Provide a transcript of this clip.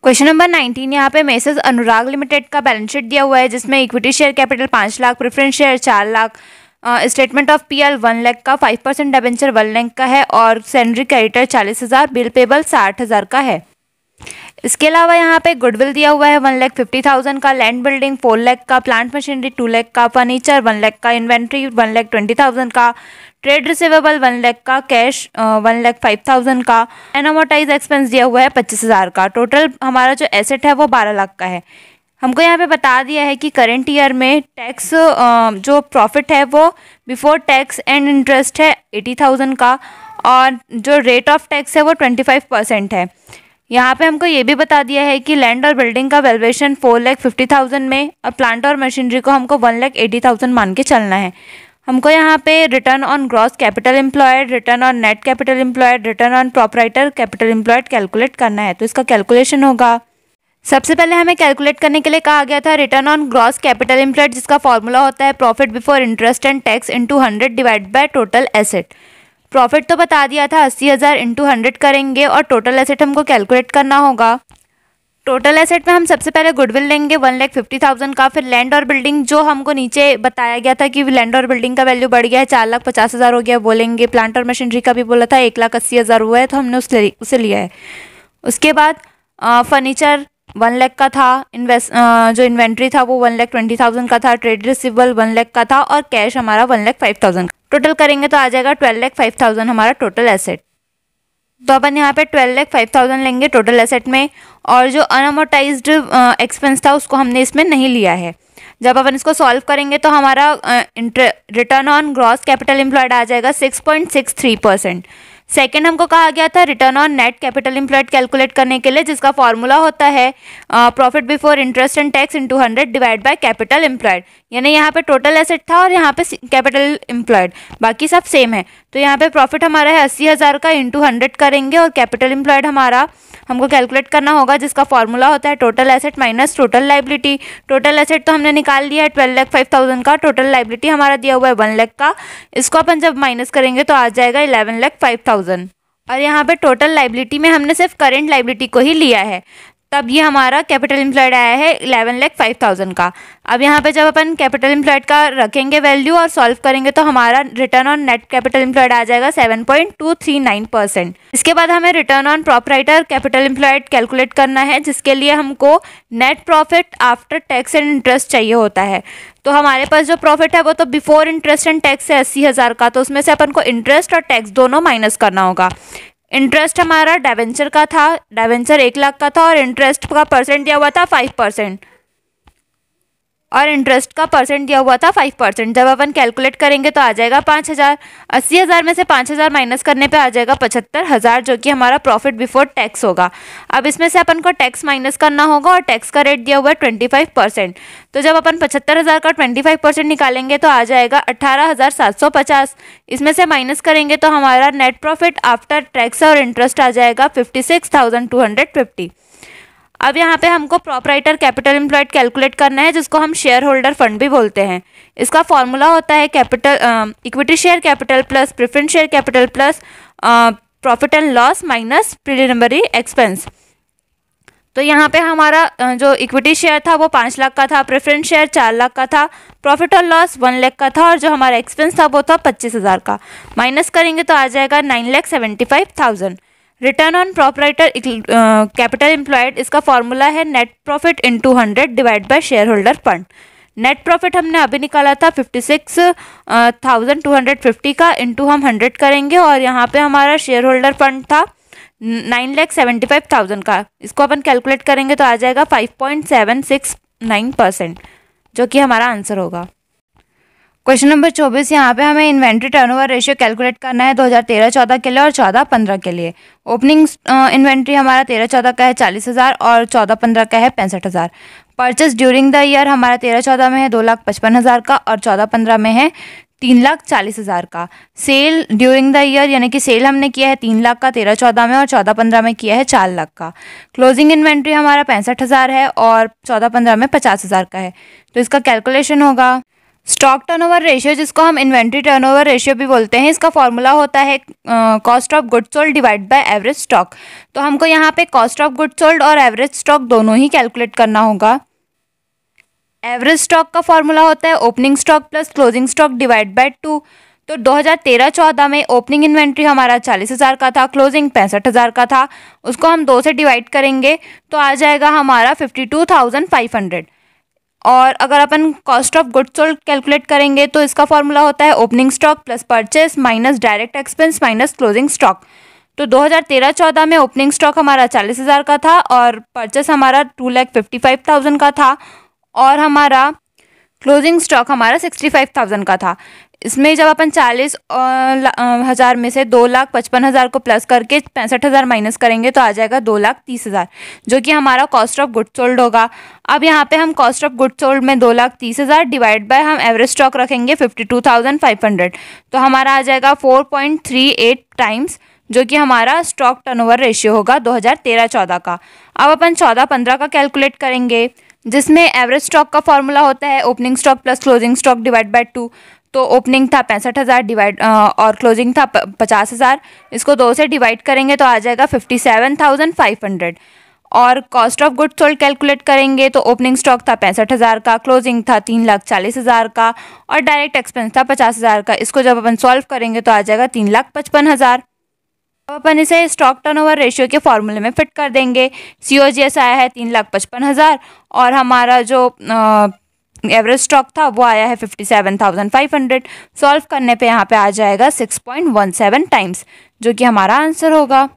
Question number 19 यहाँ पे message अनुराग limited का बैलेंस शीट दिया हुआ है जिसमें equity share capital 5 lakh, preference share 4 lakh, statement of PL 1 lakh का, 5% डिबेंचर 1 लाख का है और सैलरी क्रेडिटर 40,000, बिल पेबल 60,000 का है। इसके अलावा यहाँ पे गुडविल दिया हुआ है 1,50,000 का, लैंड बिल्डिंग 4 लाख का, प्लांट मशीनरी 2 लाख का, फर्नीचर 1 लाख का, इन्वेंट्री 1,20,000 का, ट्रेड रिसीवेबल 1 लाख का, कैश 1,05,000 का, अनअमोर्टाइज एक्सपेंस दिया हुआ है 25,000 का। टोटल हमारा जो एसेट है वो 12 लाख का है। हमको यहाँ पे बता दिया है कि करंट ईयर में टैक्स जो प्रॉफिट है वो बिफोर टैक्स एंड इंटरेस्ट है 80,000 का और जो रेट ऑफ टैक्स है वो 25% है। यहाँ पे हमको ये भी बता दिया है कि लैंड और बिल्डिंग का वैल्यूएशन 4,50,000 में और प्लांट और मशीनरी को हमको 1,80,000 मान के चलना है। हमको यहाँ पे return on gross capital employed, return on net capital employed, return on proprietor capital employed calculate करना है। तो इसका कैलकुलेशन होगा, सबसे पहले हमें कैलकुलेट करने के लिए कहा गया था return on gross capital employed जिसका फॉर्मूला होता है profit before interest and tax into 100 divide by total asset. Profit तो बता दिया था 80,000 इंटू 100 करेंगे और टोटल एसेट हमको कैलकुलेट करना होगा। टोटल एसेट में हम सबसे पहले गुडविल लेंगे 1,50,000 का, फिर लैंड और बिल्डिंग जो हमको नीचे बताया गया था कि लैंड और बिल्डिंग का वैल्यू बढ़ गया है 4,50,000 हो गया बोलेंगे, प्लांट और मशीनरी का भी बोला था 1,80,000 हुआ है तो हमने उसे लिया है। उसके बाद फर्नीचर 1 लाख का था, जो इन्वेंट्री था वो 1,20,000 का था, ट्रेड रिसीवेबल 1 लाख का था और कैश हमारा 1,05,000 का। टोटल करेंगे तो आ जाएगा 12,05,000 हमारा टोटल एसेट। तो अपन यहाँ पे 12,05,000 लेंगे टोटल एसेट में और जो अनअमोर्टाइज्ड एक्सपेंस था उसको हमने इसमें नहीं लिया है। जब अपन इसको सॉल्व करेंगे तो हमारा return on gross capital employed आ जाएगा 6.63%। सेकेंड हमको कहा गया था return on net capital employed calculate करने के लिए जिसका फॉर्मूला होता है profit before interest and tax into 100 divide by capital employed. यानी यहाँ पे टोटल एसेट था और यहाँ पे कैपिटल एम्प्लॉयड, बाकी सब सेम है। तो यहाँ पे प्रॉफिट हमारा है 80,000 का इंटू 100 करेंगे और कैपिटल एम्प्लॉयड हमारा हमको कैलकुलेट करना होगा जिसका फॉर्मूला होता है total asset minus total liability. Total asset तो हमने निकाल लिया है 12,05,000 का, टोटल लाइबिलिटी हमारा दिया हुआ है 1 लाख का। इसको अपन जब माइनस करेंगे तो आ जाएगा 11,05,000 और यहाँ पे टोटल लाइबिलिटी में हमने सिर्फ करेंट लाइबिलिटी को ही लिया है, तब ये हमारा कैपिटल एम्प्लॉयड आया है 11,05,000 का। अब यहाँ पे जब अपन कैपिटल एम्प्लॉयड का रखेंगे वैल्यू और सॉल्व करेंगे तो हमारा return on net capital employed आ जाएगा 7.239%। इसके बाद हमें return on proprietor capital employed calculate करना है जिसके लिए हमको net profit after tax and interest चाहिए होता है। तो हमारे पास जो प्रॉफिट है वो तो बिफोर इंटरेस्ट एंड टैक्स है 80,000 का, तो उसमें से अपन को इंटरेस्ट और टैक्स दोनों माइनस करना होगा। इंटरेस्ट हमारा डिबेंचर का था, डिबेंचर 1 लाख का था और इंटरेस्ट का परसेंट दिया हुआ था 5% और इंटरेस्ट का परसेंट दिया हुआ था 5%। जब अपन कैलकुलेट करेंगे तो आ जाएगा 5,000। 80,000 में से 5,000 माइनस करने पे आ जाएगा 75,000 जो कि हमारा प्रॉफिट बिफोर टैक्स होगा। अब इसमें से अपन को टैक्स माइनस करना होगा और टैक्स का रेट दिया हुआ है 25%। तो जब अपन 75,000 का 25% निकालेंगे तो आ जाएगा 18,750। इसमें से माइनस करेंगे तो हमारा नेट प्रॉफिट आफ्टर टैक्स और इंटरेस्ट आ जाएगा 56,250। अब यहाँ पे हमको प्रोप्राइटर कैपिटल एम्प्लॉयड कैलकुलेट करना है जिसको हम शेयर होल्डर फंड भी बोलते हैं। इसका फॉर्मूला होता है equity share capital plus preference share capital plus profit and loss minus preliminary expense. तो यहाँ पे हमारा जो इक्विटी शेयर था वो 5 लाख का था, प्रेफरेंस शेयर 4 लाख का था, प्रॉफिट और लॉस 1 लाख का था और जो हमारा एक्सपेंस था वो था 25,000 का। माइनस करेंगे तो आ जाएगा 9,75,000। Return on proprietor capital employed इसका फॉर्मूला है net profit into 100 divide bye share holder fund. Net profit हमने अभी निकाला था 56,250 का, इंटू हम 100 करेंगे और यहाँ पे हमारा शेयर होल्डर फंड था 9,75,000 का। इसको अपन कैलकुलेट करेंगे तो आ जाएगा 5.769% जो कि हमारा आंसर होगा। क्वेश्चन नंबर 24 यहाँ पे हमें इन्वेंट्री टर्नओवर रेशियो कैलकुलेट करना है 2013-14 के लिए और 14-15 के लिए। ओपनिंग इन्वेंट्री हमारा 13-14 का है 40,000 और 14-15 का है 65,000। परचेस ड्यूरिंग द ईयर हमारा 13-14 में है 2,55,000 का और 14-15 में है 3,40,000 का। सेल ड्यूरिंग द ईयर यानी कि सेल हमने किया है 3 लाख का 13-14 में और 14-15 में किया है 4 लाख का। क्लोजिंग इन्वेंट्री हमारा 65,000 है और 14-15 में 50,000 का है। तो इसका कैलकुलेशन होगा, स्टॉक टर्नओवर रेशियो, जिसको हम इन्वेंट्री टर्नओवर रेशियो भी बोलते हैं, इसका फॉर्मूला होता है cost of goods sold divide by average stock. तो हमको यहाँ पे कॉस्ट ऑफ गुड्स सोल्ड और एवरेज स्टॉक दोनों ही कैलकुलेट करना होगा। एवरेज स्टॉक का फॉर्मूला होता है opening stock plus closing stock divide by 2। तो 2013-14 में ओपनिंग इन्वेंट्री हमारा 40,000 का था, क्लोजिंग 65,000 का था। उसको हम 2 से डिवाइड करेंगे तो आ जाएगा हमारा 52,500। और अगर अपन cost of goods sold calculate करेंगे तो इसका फॉर्मूला होता है opening stock plus purchase minus direct expense minus closing stock. तो 2013-14 में ओपनिंग स्टॉक हमारा 40,000 का था और परचेस हमारा 2,55,000 का था और हमारा क्लोजिंग स्टॉक हमारा 65,000 का था। इसमें जब अपन 40,000 में से 2,55,000 को प्लस करके 65,000 माइनस करेंगे तो आ जाएगा 2,30,000, जो कि हमारा कॉस्ट ऑफ गुड्स सोल्ड होगा। अब यहाँ पे हम कॉस्ट ऑफ गुड्स सोल्ड में 2,30,000 डिवाइड बाय हम एवरेज स्टॉक रखेंगे 52,500, तो हमारा आ जाएगा 4.38 टाइम्स, जो कि हमारा स्टॉक टर्नओवर रेशियो होगा 2013-14 का। अब अपन 14-15 का कैलकुलेट करेंगे, जिसमें एवरेज स्टॉक का फॉर्मूला होता है opening stock plus closing stock divide by 2। तो ओपनिंग था 65,000 डिवाइड और क्लोजिंग था 50,000। इसको 2 से डिवाइड करेंगे तो आ जाएगा 57,500। और cost of goods sold calculate करेंगे तो ओपनिंग स्टॉक था 65,000 का, क्लोजिंग था 3,40,000 का और डायरेक्ट एक्सपेंस था 50,000 का। इसको जब अपन सॉल्व करेंगे तो आ जाएगा 3,55,000। अब अपन इसे स्टॉक टर्नओवर रेशियो के फॉर्मूले में फिट कर देंगे। COGS आया है 3,55,000 और हमारा जो एवरेज स्टॉक था वो आया है 57,500। सॉल्व करने पे यहाँ पे आ जाएगा 6.17 टाइम्स, जो कि हमारा आंसर होगा।